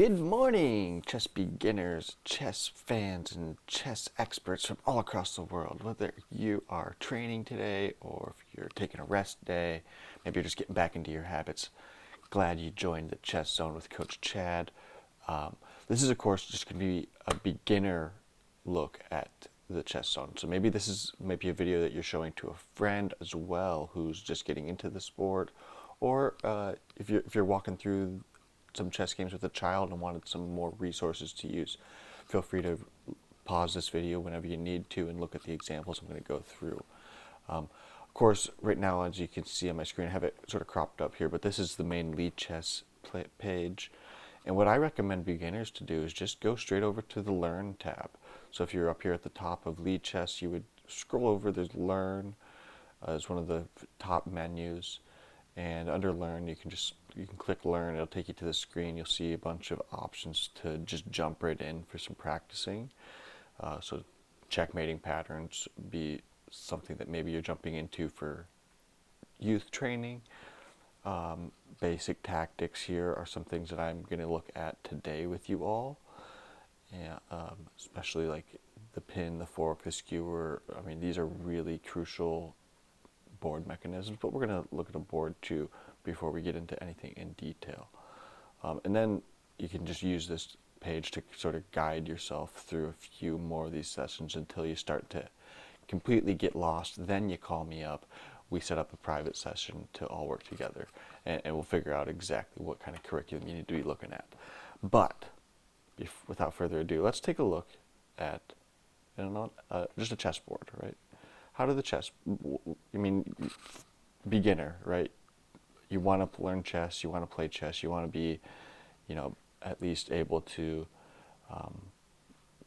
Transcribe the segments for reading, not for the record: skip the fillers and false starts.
Good morning, chess beginners, chess fans, and chess experts from all across the world. Whether you are training today or if you're taking a rest day, maybe you're just getting back into your habits, glad you joined the Chess Zone with Coach Chad. This is, of course, just going to be a beginner look at the Chess Zone. So maybe this is maybe a video that you're showing to a friend as well who's just getting into the sport, or if you're walking through some chess games with a child and wanted some more resources to use, feel free to pause this video whenever you need to and look at the examples I'm going to go through. Of course, right now, as you can see on my screen, I have it sort of cropped up here, but this is the main Lichess page. And what I recommend beginners to do is just go straight over to the Learn tab. So if you're up here at the top of Lichess, you would scroll over, there's Learn as one of the top menus. And under Learn, you can click Learn. It'll take you to the screen. You'll see a bunch of options to just jump right in for some practicing. So checkmating patterns be something that maybe you're jumping into for youth training. Basic tactics here are some things that I'm going to look at today with you all. Yeah, especially like the pin, the fork, the skewer. I mean, these are really crucial board mechanisms, but we're going to look at a board too before we get into anything in detail. And then you can just use this page to sort of guide yourself through a few more of these sessions until you start to completely get lost. Then you call me up. We set up a private session to all work together, and we'll figure out exactly what kind of curriculum you need to be looking at. But without further ado, let's take a look at just a chessboard, right? How do the beginner, right? You want to learn chess, you want to play chess, you want to be, at least able to,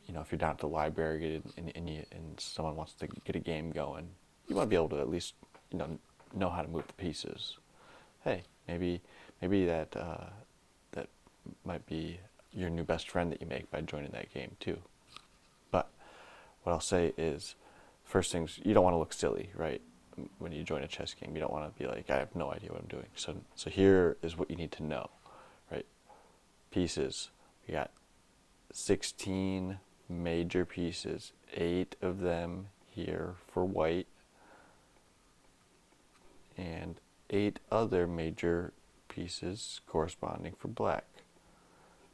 if you're down at the library and someone wants to get a game going, you want to be able to at least, know how to move the pieces. Hey, maybe that that might be your new best friend that you make by joining that game too. But what I'll say is, first things, you don't want to look silly, right? When you join a chess game, you don't want to be like, I have no idea what I'm doing. So here is what you need to know, right? Pieces. We got 16 major pieces, 8 of them here for white, and 8 other major pieces corresponding for black.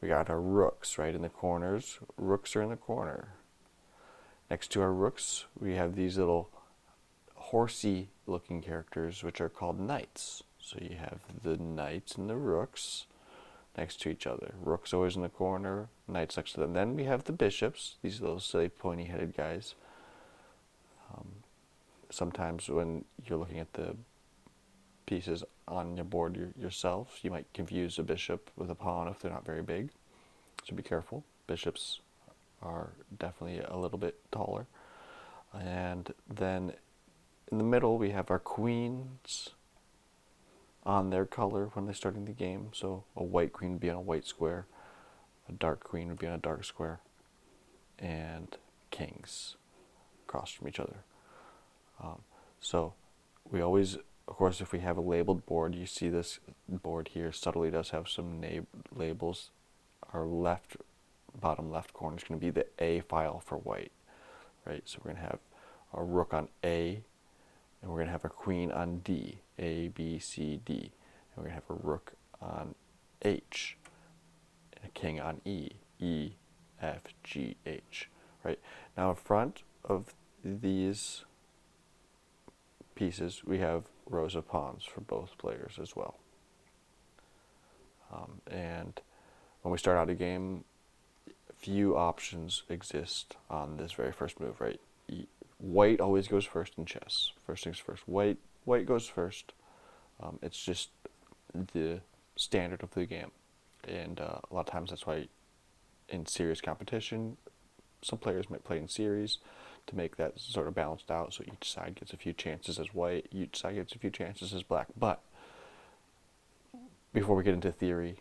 We got our rooks right in the corners. Rooks are in the corner. Next to our rooks, we have these little horsey looking characters which are called knights. So you have the knights and the rooks next to each other. Rooks always in the corner, knights next to them. Then we have the bishops, these little silly pointy headed guys. Sometimes when you're looking at the pieces on your board yourself, you might confuse a bishop with a pawn if they're not very big. So be careful. Bishops are definitely a little bit taller. And then in the middle we have our queens on their color when they're starting the game. So a white queen would be on a white square, a dark queen would be on a dark square, and kings across from each other. So we always, of course, if we have a labeled board, you see this board here subtly does have some labels. Our bottom left corner is going to be the A file for white, right? So we're going to have a rook on A, and we're going to have a queen on D, A, B, C, D. And we're going to have a rook on H, and a king on E, E, F, G, H, right? Now in front of these pieces, we have rows of pawns for both players as well. And when we start out a game, few options exist on this very first move, right? White always goes first in chess. First things first. White goes first. It's just the standard of the game, and a lot of times that's why in serious competition, some players might play in series to make that sort of balanced out, so each side gets a few chances as white, each side gets a few chances as black. But before we get into theory,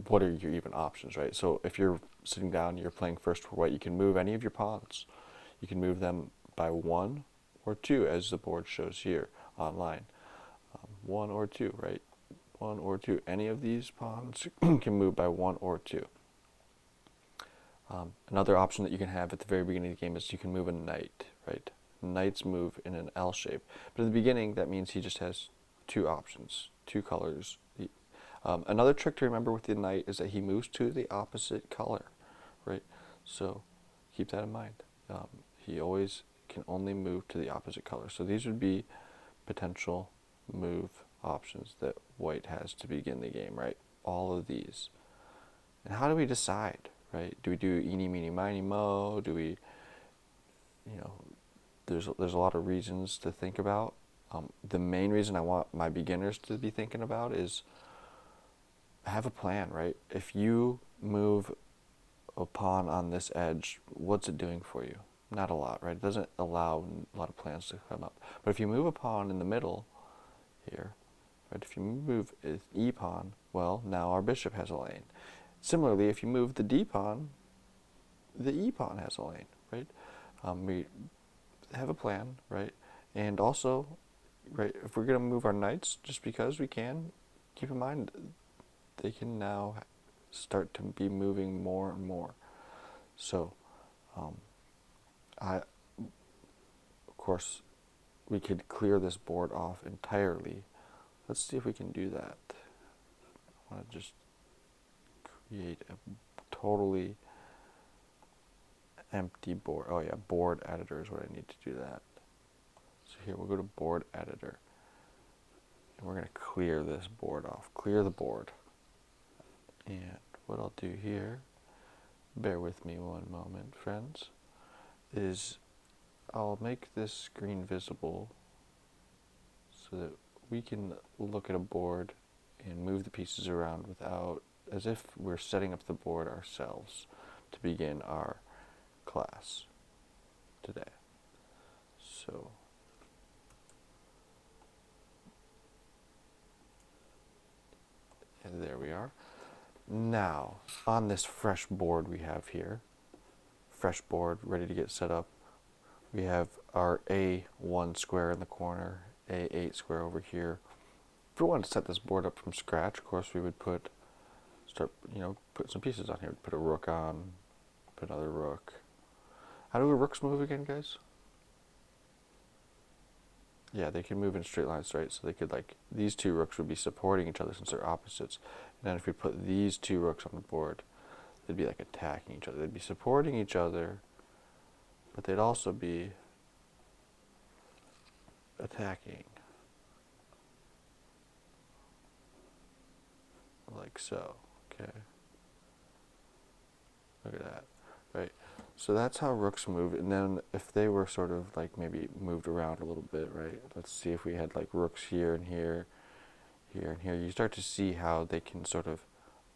what are your even options, right? So if you're sitting down, you're playing first for white, you can move any of your pawns. You can move them by 1 or 2, as the board shows here online. 1 or 2, right? 1 or 2. Any of these pawns can move by 1 or 2. Another option that you can have at the very beginning of the game is you can move a knight, right? Knights move in an L shape. But in the beginning, that means he just has 2 options, 2 colors. Another trick to remember with the knight is that he moves to the opposite color, right? So keep that in mind. He always can only move to the opposite color. So these would be potential move options that white has to begin the game, right? All of these. And how do we decide, right? Do we do eeny, meeny, miny, mo? Do we, there's a lot of reasons to think about. The main reason I want my beginners to be thinking about is have a plan, right? If you move a pawn on this edge, what's it doing for you? Not a lot, right? It doesn't allow a lot of plans to come up. But if you move a pawn in the middle here, right? If you move an e pawn, well, now our bishop has a lane. Similarly, if you move the d pawn, the e pawn has a lane, right? We have a plan, right? And also, right, if we're going to move our knights just because we can, keep in mind they can now start to be moving more and more. So, of course, we could clear this board off entirely. Let's see if we can do that. I want to just create a totally empty board. Oh yeah, board editor is what I need to do that. So here we'll go to board editor. And we're going to clear this board off. Clear the board. And what I'll do here, bear with me one moment, friends, is I'll make this screen visible so that we can look at a board and move the pieces around without, as if we're setting up the board ourselves to begin our class today. So, and there we are. Now, on this fresh board we have here, fresh board ready to get set up, we have our A1 square in the corner, A8 square over here. If we wanted to set this board up from scratch, of course we would put some pieces on here. Put a rook on, put another rook. How do the rooks move again, guys? Yeah, they can move in straight lines, right? So they could, these 2 rooks would be supporting each other since they're opposites. And then if we put these 2 rooks on the board, they'd be attacking each other. They'd be supporting each other, but they'd also be attacking. Like so, okay? Look at that, right? So that's how rooks move, and then if they were sort of maybe moved around a little bit, right? Let's see if we had rooks here and here, here and here. You start to see how they can sort of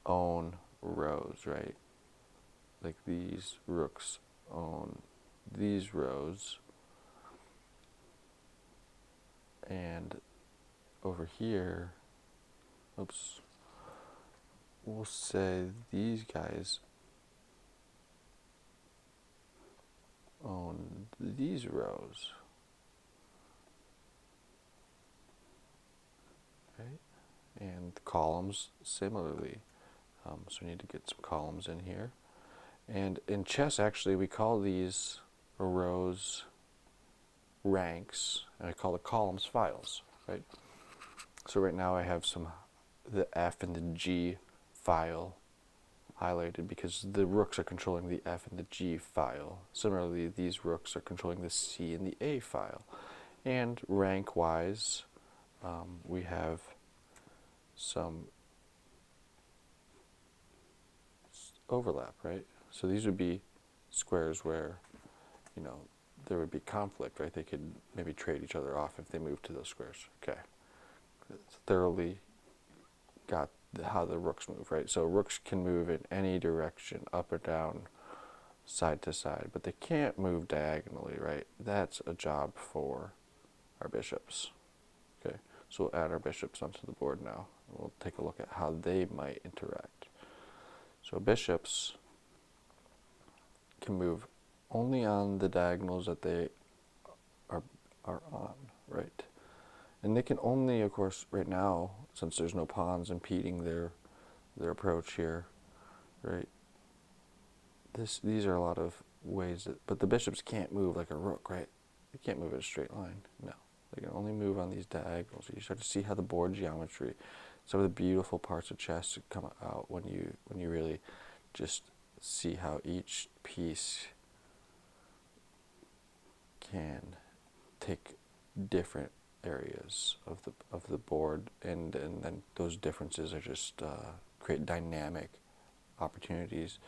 own rows, right? Like these rooks own these rows, and over here, oops, we'll say these guys own these rows, right? And columns similarly. So we need to get some columns in here. And in chess, actually, we call these rows ranks, and I call the columns files, right? So right now I have the F and the G file highlighted because the rooks are controlling the F and the G file. Similarly, these rooks are controlling the C and the A file. And rank-wise, we have some overlap, right? So these would be squares where, there would be conflict, right? They could maybe trade each other off if they moved to those squares. Okay. Thoroughly got how the rooks move, right? So rooks can move in any direction, up or down, side to side, but they can't move diagonally, right? That's a job for our bishops. Okay, so we'll add our bishops onto the board now. We'll take a look at how they might interact. So bishops can move only on the diagonals that they are on, right? And they can only, of course, right now, since there's no pawns impeding their approach here, right? These are a lot of ways that, but the bishops can't move like a rook, right? They can't move in a straight line. No, they can only move on these diagonals. You start to see how the board geometry, some of the beautiful parts of chess come out when you really just see how each piece can take different areas of the board, and then those differences are just create dynamic opportunities,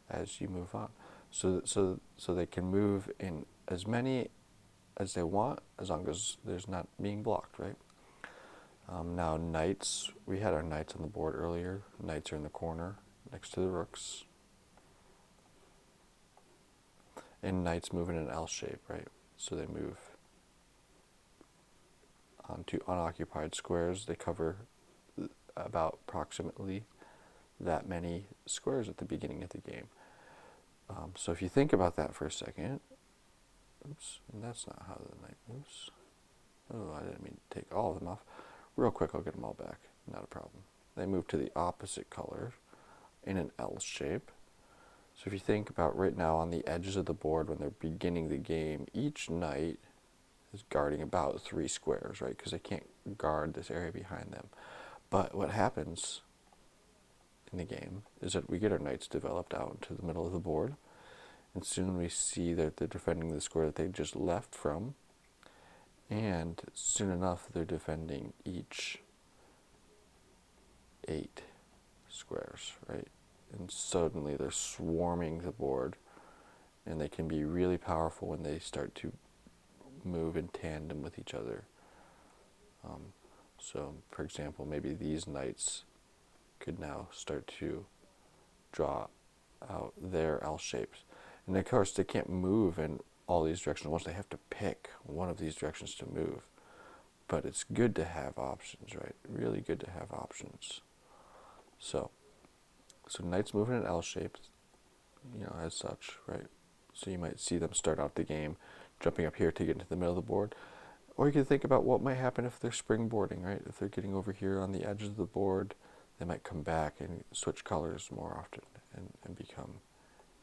as you move on. So they can move in as many as they want, as long as there's not being blocked, right? Now knights, we had our knights on the board earlier. Knights are in the corner next to the rooks. And knights move in an L shape, right? So they move onto unoccupied squares. They cover about approximately that many squares at the beginning of the game. So if you think about that for a second, oops, and that's not how the knight moves. Oh, I didn't mean to take all of them off. Real quick, I'll get them all back. Not a problem. They move to the opposite color in an L shape. So if you think about right now on the edges of the board when they're beginning the game, each knight is guarding about 3 squares, right? Because they can't guard this area behind them. But what happens in the game is that we get our knights developed out into the middle of the board, and soon we see that they're defending the square that they just left from, and soon enough they're defending each 8 squares, right? And suddenly they're swarming the board, and they can be really powerful when they start to move in tandem with each other. So, for example, maybe these knights could now start to draw out their L shapes. And of course, they can't move in all these directions once. They have to pick one of these directions to move. But it's good to have options, right? Really good to have options. So knights move in an L shape, as such, right? So you might see them start out the game jumping up here to get into the middle of the board. Or you can think about what might happen if they're springboarding, right? If they're getting over here on the edges of the board, they might come back and switch colors more often and become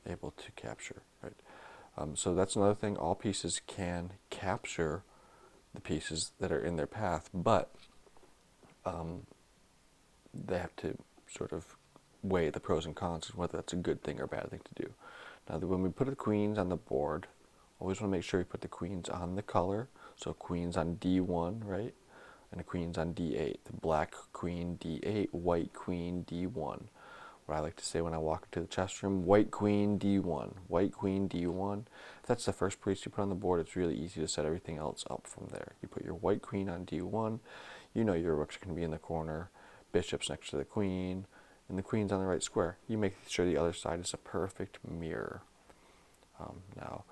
able to capture, right? So that's another thing. All pieces can capture the pieces that are in their path, but they have to sort of weigh the pros and cons of whether that's a good thing or a bad thing to do. Now, when we put the queens on the board, always want to make sure we put the queens on the color. So queens on D1, right? And the queens on D8. The black queen D8, white queen D1. What I like to say when I walk into the chess room, white queen D1, white queen D1. If that's the first piece you put on the board, it's really easy to set everything else up from there. You put your white queen on D1, your rooks can be in the corner, bishops next to the queen, and the queen's on the right square. You make sure the other side is a perfect mirror. Now,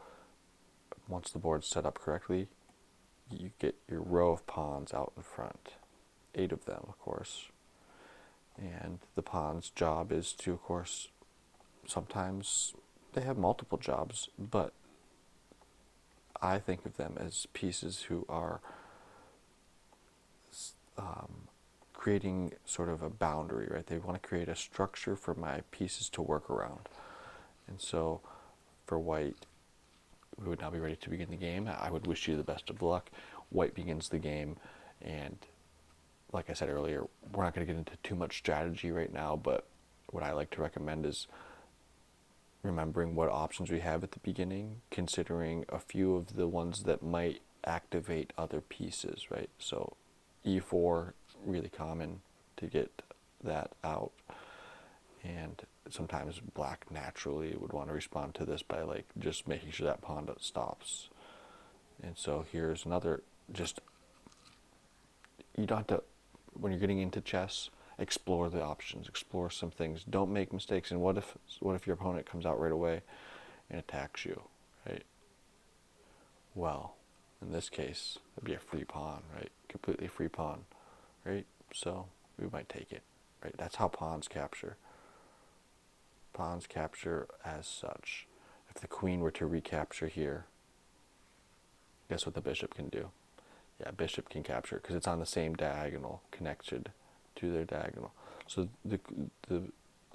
once the board's set up correctly, you get your row of pawns out in front. 8 of them, of course. And the pawn's job is to, of course, sometimes they have multiple jobs, but I think of them as pieces who are creating sort of a boundary, right? They want to create a structure for my pieces to work around. And so for white, we would now be ready to begin the game. I would wish you the best of luck. White begins the game, and like I said earlier, we're not going to get into too much strategy right now, but what I like to recommend is remembering what options we have at the beginning, considering a few of the ones that might activate other pieces, right? So E4, really common to get that out. And sometimes black naturally would want to respond to this by just making sure that pawn stops. And so here's another, you don't have to, when you're getting into chess, explore the options, explore some things. Don't make mistakes. And what if your opponent comes out right away and attacks you, right? Well, in this case, it'd be a free pawn, right? Completely free pawn, right? So we might take it, right? That's how pawns capture. Pawns capture as such. If the queen were to recapture here, guess what the bishop can do? Yeah, bishop can capture because it's on the same diagonal, connected to their diagonal. So the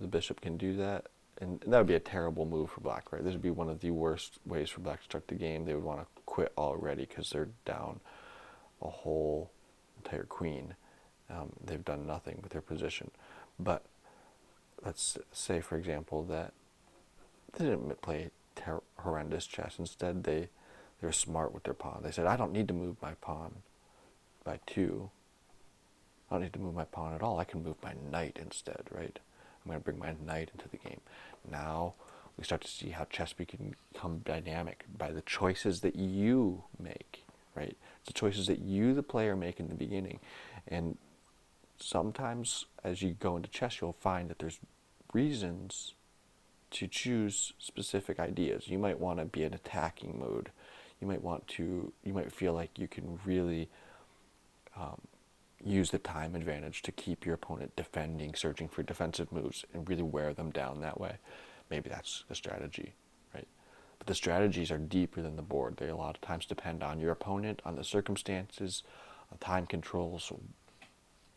the bishop can do that, and that would be a terrible move for black, right? This would be one of the worst ways for black to start the game. They would want to quit already because they're down a whole entire queen. They've done nothing with their position. But let's say, for example, that they didn't play horrendous chess. Instead, they were smart with their pawn. They said, I don't need to move my pawn by 2. I don't need to move my pawn at all. I can move my knight instead, right? I'm going to bring my knight into the game. Now we start to see how chess can become dynamic by the choices that you make, right? It's the choices that you, the player, make in the beginning. And sometimes as you go into chess, you'll find that there's reasons to choose specific ideas. You might want to be in attacking mode. You might feel like you can really use the time advantage to keep your opponent defending, searching for defensive moves, and really wear them down that way. Maybe that's the strategy, right? But the strategies are deeper than the board. They a lot of times depend on your opponent, on the circumstances, on time controls,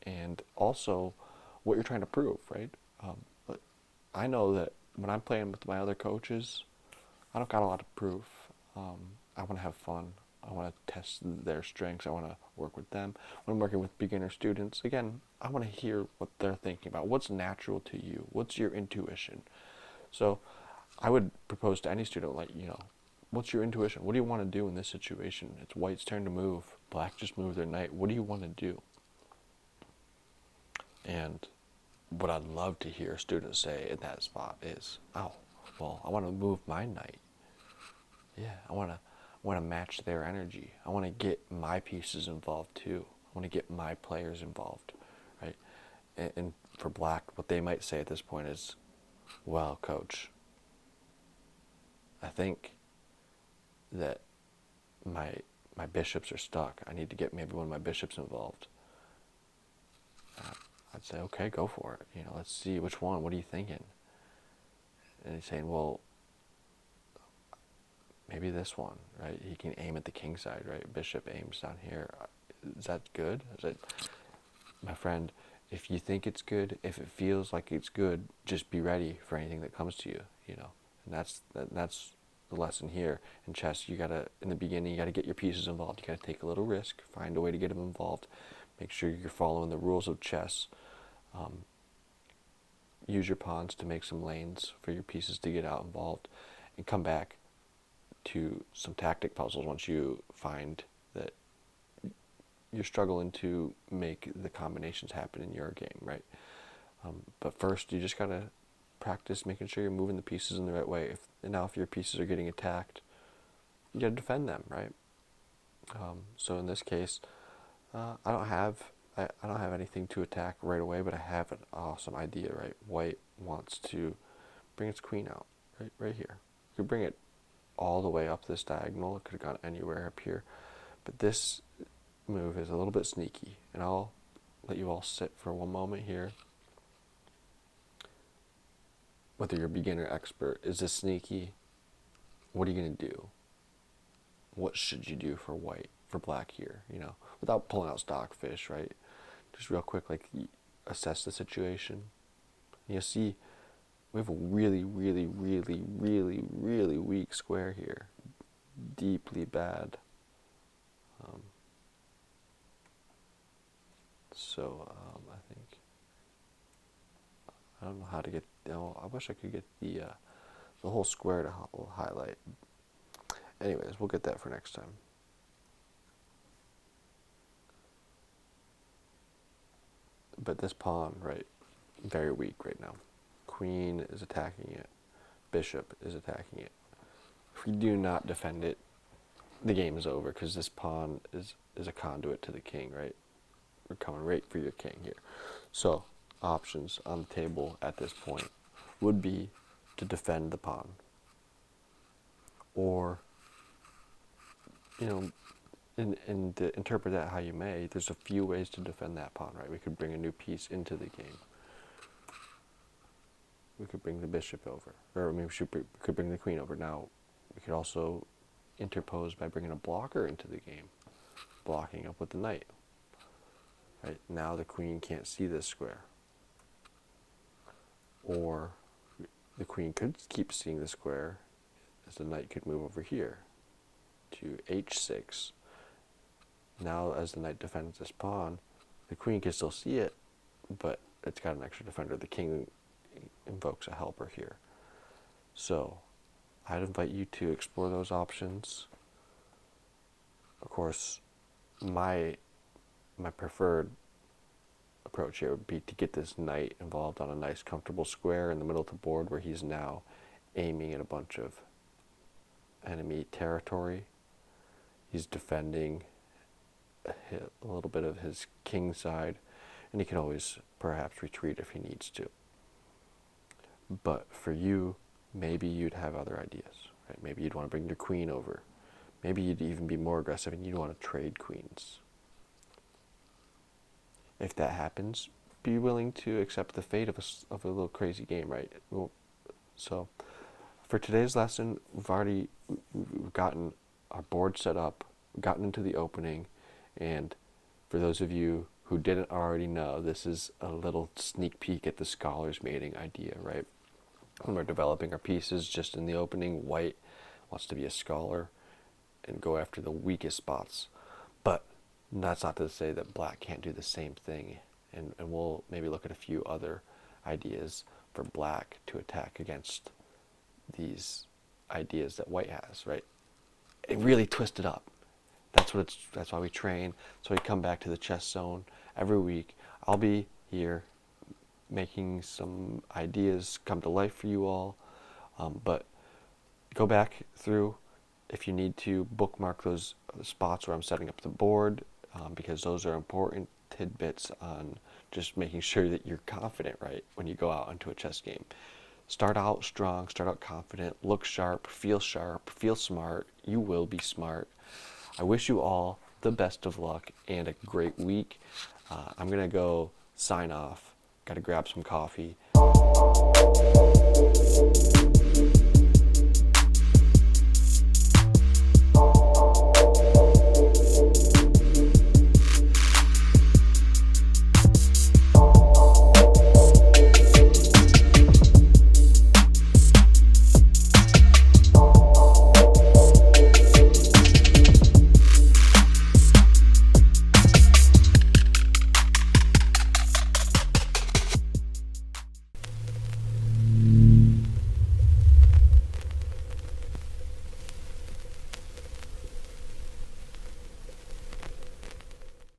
and also what you're trying to prove, right? But I know that when I'm playing with my other coaches, I don't got a lot to prove. I want to have fun. I want to test their strengths. I want to work with them. When I'm working with beginner students, again, I want to hear what they're thinking about. What's natural to you? What's your intuition? So I would propose to any student, like, what's your intuition? What do you want to do in this situation? It's white's turn to move. Black just moved their knight. What do you want to do? And what I'd love to hear students say in that spot is, oh, well, I want to move my knight. Yeah, I want to match their energy. I want to get my pieces involved too. I want to get my players involved, right? And for black, what they might say at this point is, well, coach, I think that my bishops are stuck. I need to get maybe one of my bishops involved. I'd say, okay, go for it. Let's see which one. What are you thinking? And he's saying, well, maybe this one, right? He can aim at the king side, right? Bishop aims down here. Is that good? My friend, if you think it's good, if it feels like it's good, just be ready for anything that comes to you, And that's the lesson here in chess. In the beginning, you gotta get your pieces involved. You gotta take a little risk, find a way to get them involved. Make sure you're following the rules of chess. Use your pawns to make some lanes for your pieces to get out involved, and come back to some tactic puzzles once you find that you're struggling to make the combinations happen in your game, right? But first, you just gotta practice making sure you're moving the pieces in the right way. If your pieces are getting attacked, you gotta defend them, right? So in this case, I don't have anything to attack right away, but I have an awesome idea, right? White wants to bring its queen out, right here. You could bring it all the way up this diagonal. It could have gone anywhere up here. But this move is a little bit sneaky, and I'll let you all sit for one moment here. Whether you're beginner or expert, is this sneaky? What are you going to do? What should you do for black here, without pulling out stockfish, right? Just real quick, assess the situation. You'll see we have a really, really, really, really, really weak square here. Deeply bad. I think, I don't know how to get, I wish I could get the whole square to highlight. Anyways, we'll get that for next time. But this pawn, right, very weak right now. Queen is attacking it. Bishop is attacking it. If we do not defend it, the game is over, because this pawn is a conduit to the king, right? We're coming right for your king here. So, options on the table at this point would be to defend the pawn. Or, and to interpret that how you may, there's a few ways to defend that pawn, right? We could bring a new piece into the game. We could bring the bishop over, or maybe we could bring the queen over. Now, we could also interpose by bringing a blocker into the game. blocking up with the knight. Right? Now the queen can't see this square. Or the queen could keep seeing the square, as the knight could move over here to h6. Now as the knight defends this pawn, the queen can still see it, but it's got an extra defender. The king invokes a helper here. So I'd invite you to explore those options. Of course, my preferred approach here would be to get this knight involved on a nice comfortable square in the middle of the board where he's now aiming at a bunch of enemy territory. He's defending a little bit of his king side, and he can always perhaps retreat if he needs to. But for you, maybe you'd have other ideas, right? Maybe you'd want to bring your queen over. Maybe you'd even be more aggressive and you'd want to trade queens. If that happens, be willing to accept the fate of a little crazy game, right? So for today's lesson, we've gotten our board set up, gotten into the opening, and for those of you who didn't already know, this is a little sneak peek at the scholar's mating idea, right? When we're developing our pieces just in the opening, white wants to be a scholar and go after the weakest spots. But that's not to say that black can't do the same thing. And we'll maybe look at a few other ideas for black to attack against these ideas that white has, right? It really twist it up. That's why we train. So we come back to the chess zone every week. I'll be here making some ideas come to life for you all. But go back through if you need to, bookmark those spots where I'm setting up the board, because those are important tidbits on just making sure that you're confident, right, when you go out into a chess game. Start out strong, start out confident, look sharp, feel smart. You will be smart. I wish you all the best of luck and a great week. I'm going to go sign off. Got to grab some coffee.